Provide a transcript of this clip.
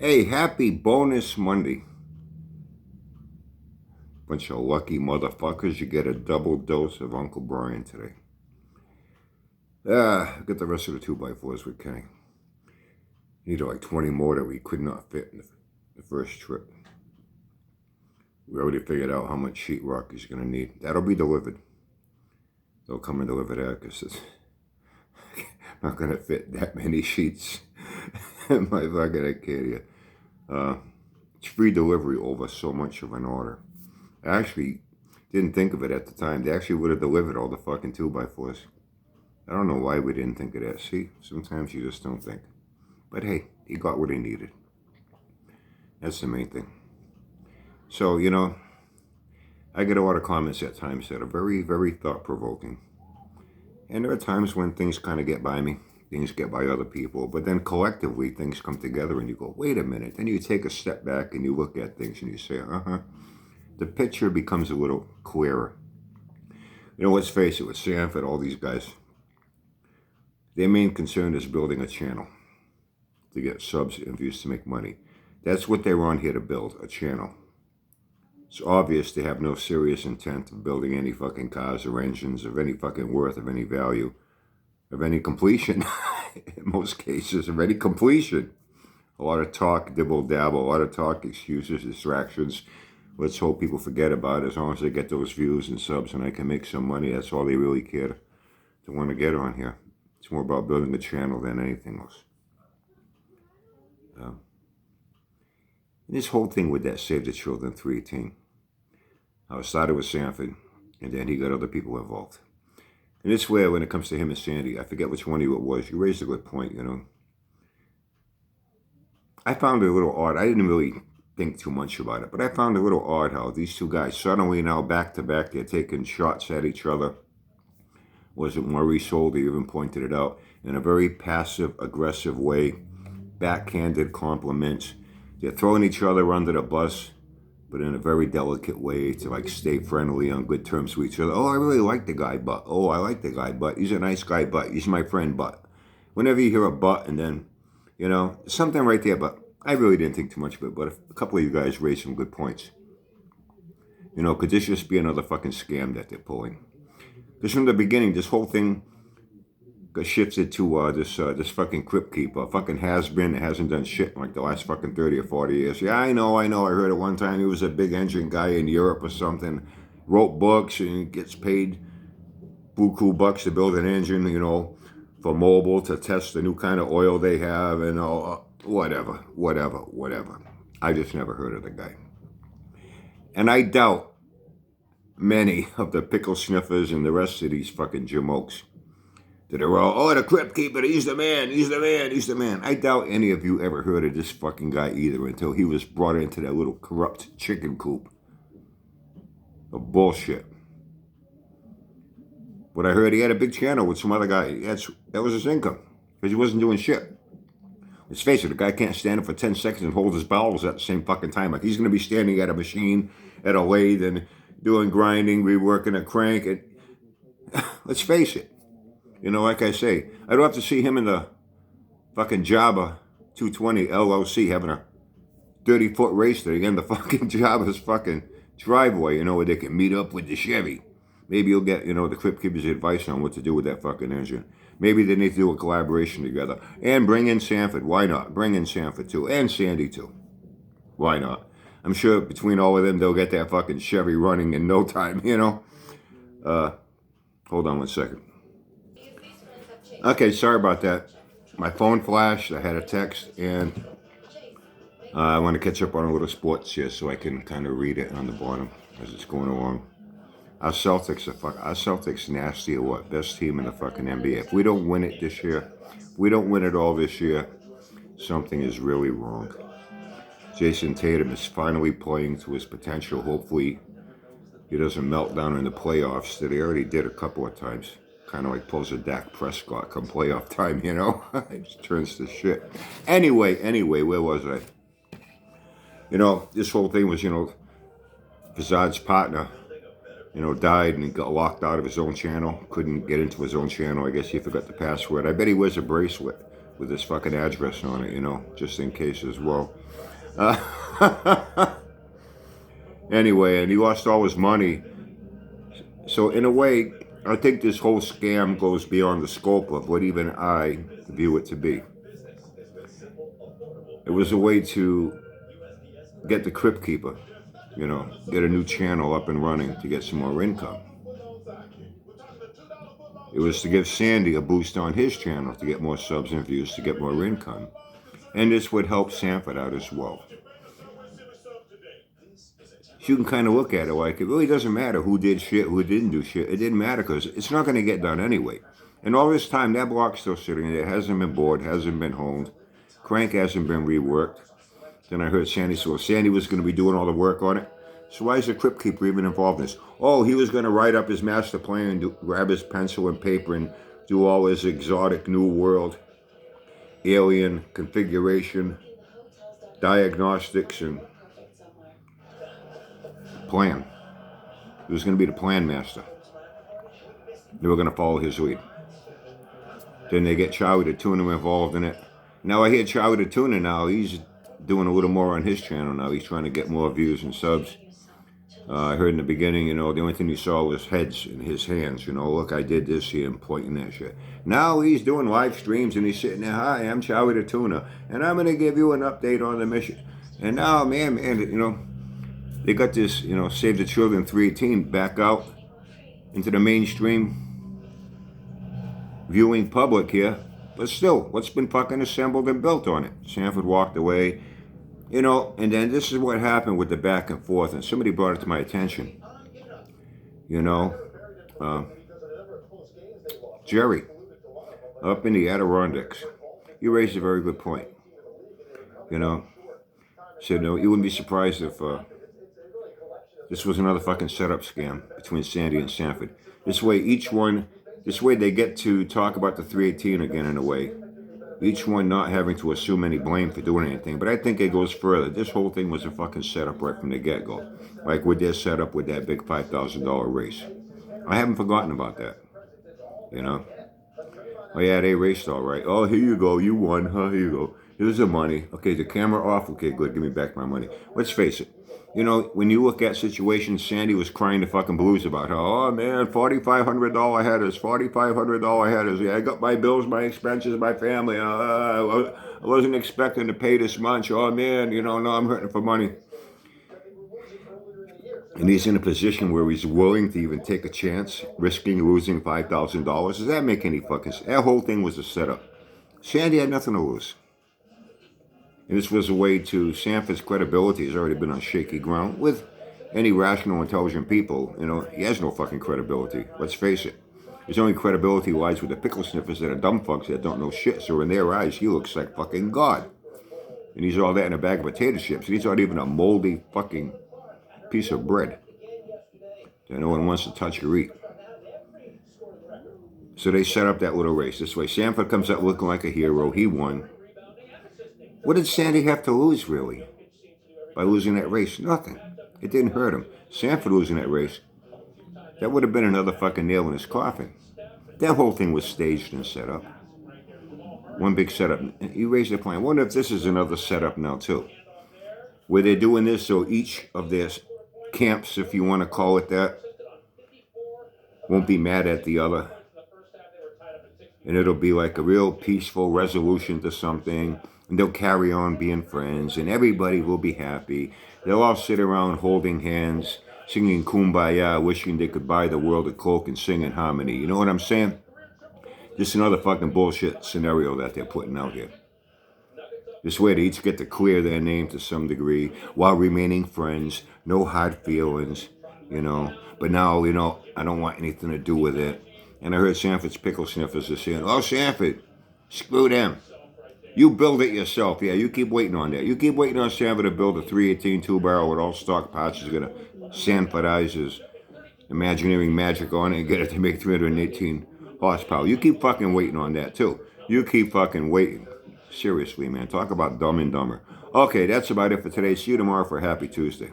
Hey, happy bonus Monday. Bunch of lucky motherfuckers. You get a double dose of Uncle Brian today. Get the rest of the 2x4s with Kenny. Needed like 20 more that we could not fit in the first trip. We already figured out how much sheetrock he's going to need. That'll be delivered. They'll come and deliver that because it's not going to fit that many sheets. My fucking, I can't. It's free delivery over so much of an order. I actually didn't think of it at the time. They actually would have delivered all the fucking 2x4s. I don't know why we didn't think of that. See, sometimes you just don't think. But hey, he got what he needed. That's the main thing. So, I get a lot of comments at times that are very, very thought-provoking. And there are times when things kind of get by me. Things get by other people. But then collectively, things come together and you go, wait a minute. Then you take a step back and you look at things and you say, the picture becomes a little clearer. Let's face it, with Sanford, all these guys, their main concern is building a channel to get subs and views to make money. That's what they were on here to build, a channel. It's obvious they have no serious intent of building any fucking cars or engines of any fucking worth, of any value, of any completion, in most cases, of any completion. A lot of talk, dibble-dabble, a lot of talk, excuses, distractions. Let's hope people forget about it as long as they get those views and subs and I can make some money. That's all they really care to want to get on here. It's more about building a channel than anything else. And this whole thing with that Save the Children 318, how it started with Sanford, and then he got other people involved. And this way, when it comes to him and Sandy, I forget which one of you it was, you raised a good point, I found it a little odd. I didn't really think too much about it, but I found it a little odd how these two guys suddenly now back to back, they're taking shots at each other. Was it Maurice Holder even pointed it out in a very passive, aggressive way, backhanded compliments. They're throwing each other under the bus, but in a very delicate way to stay friendly on good terms with each other. Oh, I really like the guy, but oh, I like the guy, but he's a nice guy, but he's my friend, but whenever you hear a but and then, something right there, but I really didn't think too much of it, but a couple of you guys raised some good points. Could this just be another fucking scam that they're pulling? Because from the beginning, this whole thing got shifted to this fucking crypt keeper, fucking has-been that hasn't done shit in like the last fucking 30 or 40 years. Yeah, I know, I heard it one time he was a big engine guy in Europe or something, wrote books and gets paid buku bucks to build an engine, for mobile to test the new kind of oil they have and all, whatever. I just never heard of the guy. And I doubt many of the pickle sniffers and the rest of these fucking jamokes that are all, the crypt keeper, he's the man. I doubt any of you ever heard of this fucking guy either until he was brought into that little corrupt chicken coop of bullshit. But I heard he had a big channel with some other guy. That was his income because he wasn't doing shit. Let's face it, the guy can't stand it for 10 seconds and hold his bowels at the same fucking time. Like he's going to be standing at a machine, at a lathe and doing grinding, reworking a crank. And let's face it. Like I say, I don't have to see him in the fucking Jabba 220 LLC having a 30-foot race there again, the fucking Jabba's fucking driveway, where they can meet up with the Chevy. Maybe you'll get, the Crypt Keeper's advice on what to do with that fucking engine. Maybe they need to do a collaboration together. And bring in Sanford. Why not? Bring in Sanford too. And Sandy too. Why not? I'm sure between all of them, they'll get that fucking Chevy running in no time, Hold on one second. Okay, sorry about that. My phone flashed. I had a text, and I want to catch up on a little sports here so I can kind of read it on the bottom as it's going along. Our Celtics nasty or what? Best team in the fucking NBA. If we don't win it this year, if we don't win it all this year, something is really wrong. Jason Tatum is finally playing to his potential. Hopefully, he doesn't melt down in the playoffs that he already did a couple of times. Kind of like pulls a Dak Prescott come playoff time, It just turns to shit. Anyway, where was I? This whole thing was, Fazad's partner, died and got locked out of his own channel. Couldn't get into his own channel. I guess he forgot the password. I bet he wears a bracelet with his fucking address on it, you know, just in case as well. Anyway, and he lost all his money. So in a way, I think this whole scam goes beyond the scope of what even I view it to be. It was a way to get the Crypt Keeper, you know, get a new channel up and running to get some more income. It was to give Sandy a boost on his channel to get more subs and views, to get more income. And this would help Sanford out as well. You can kind of look at it like it really doesn't matter who did shit, who didn't do shit. It didn't matter because it's not going to get done anyway. And all this time, that block's still sitting there. It hasn't been bored, hasn't been honed. Crank hasn't been reworked. Then I heard Sandy say, well, Sandy was going to be doing all the work on it. So why is the Crypt Keeper even involved in this? Oh, he was going to write up his master plan and grab his pencil and paper and do all his exotic new world, alien configuration, diagnostics, and plan. He was going to be the plan master. They were going to follow his lead. Then they get Charlie the Tuna involved in it. Now I hear Charlie the Tuna now, he's doing a little more on his channel now. He's trying to get more views and subs. I heard in the beginning, you know, the only thing you saw was heads in his hands. You know, look, I did this here and pointing that shit. Now he's doing live streams and he's sitting there, hi, I'm Charlie the Tuna, and I'm going to give you an update on the mission. And now, man, you know, they got this, you know, Save the Children 318 back out into the mainstream viewing public here. But still, what's been fucking assembled and built on it? Sanford walked away. You know, and then this is what happened with the back and forth, and somebody brought it to my attention. You know, Jerry, up in the Adirondacks, you raised a very good point. You know, said, no, you wouldn't be surprised if this was another fucking setup scam between Sandy and Sanford. This way they get to talk about the 318 again in a way. Each one not having to assume any blame for doing anything. But I think it goes further. This whole thing was a fucking setup right from the get-go. Like with their setup with that big $5,000 race. I haven't forgotten about that. You know? Oh yeah, they raced all right. Oh, here you go. You won. Huh? Here you go. Here's the money. Okay, the camera off. Okay, good. Give me back my money. Let's face it. You know, when you look at situations, Sandy was crying the fucking blues about how, oh man, $4,500 headers, $4,500 headers. Yeah, I got my bills, my expenses, my family. I wasn't expecting to pay this much. Oh man, you know, no, I'm hurting for money. And he's in a position where he's willing to even take a chance, risking losing $5,000. Does that make any fucking sense? That whole thing was a setup. Sandy had nothing to lose. And this was a way to, Sanford's credibility has already been on shaky ground. With any rational, intelligent people, you know, he has no fucking credibility. Let's face it. His only credibility lies with the pickle sniffers that are dumb fucks that don't know shit. So in their eyes, he looks like fucking God. And he's all that in a bag of potato chips. He's not even a moldy fucking piece of bread that no one wants to touch or eat. So they set up that little race. This way, Sanford comes out looking like a hero. He won. What did Sandy have to lose, really, by losing that race? Nothing. It didn't hurt him. Sanford losing that race, that would have been another fucking nail in his coffin. That whole thing was staged and set up. One big setup. You raised the point. I wonder if this is another setup now, too, where they're doing this so each of their camps, if you want to call it that, won't be mad at the other. And it'll be like a real peaceful resolution to something. And they'll carry on being friends, and everybody will be happy. They'll all sit around holding hands, singing Kumbaya, wishing they could buy the world a Coke and sing in harmony. You know what I'm saying? Just another fucking bullshit scenario that they're putting out here. This way they each get to clear their name to some degree while remaining friends. No hard feelings, you know. But now, you know, I don't want anything to do with it. And I heard Sanford's pickle sniffers are saying, oh, Sanford, screw them. You build it yourself. Yeah, you keep waiting on that. You keep waiting on Sanford to build a 318 two-barrel with all stock parts. He's going to Sanfordize his Imagineering magic on it and get it to make 318 horsepower. You keep fucking waiting on that, too. You keep fucking waiting. Seriously, man. Talk about Dumb and Dumber. Okay, that's about it for today. See you tomorrow for Happy Tuesday.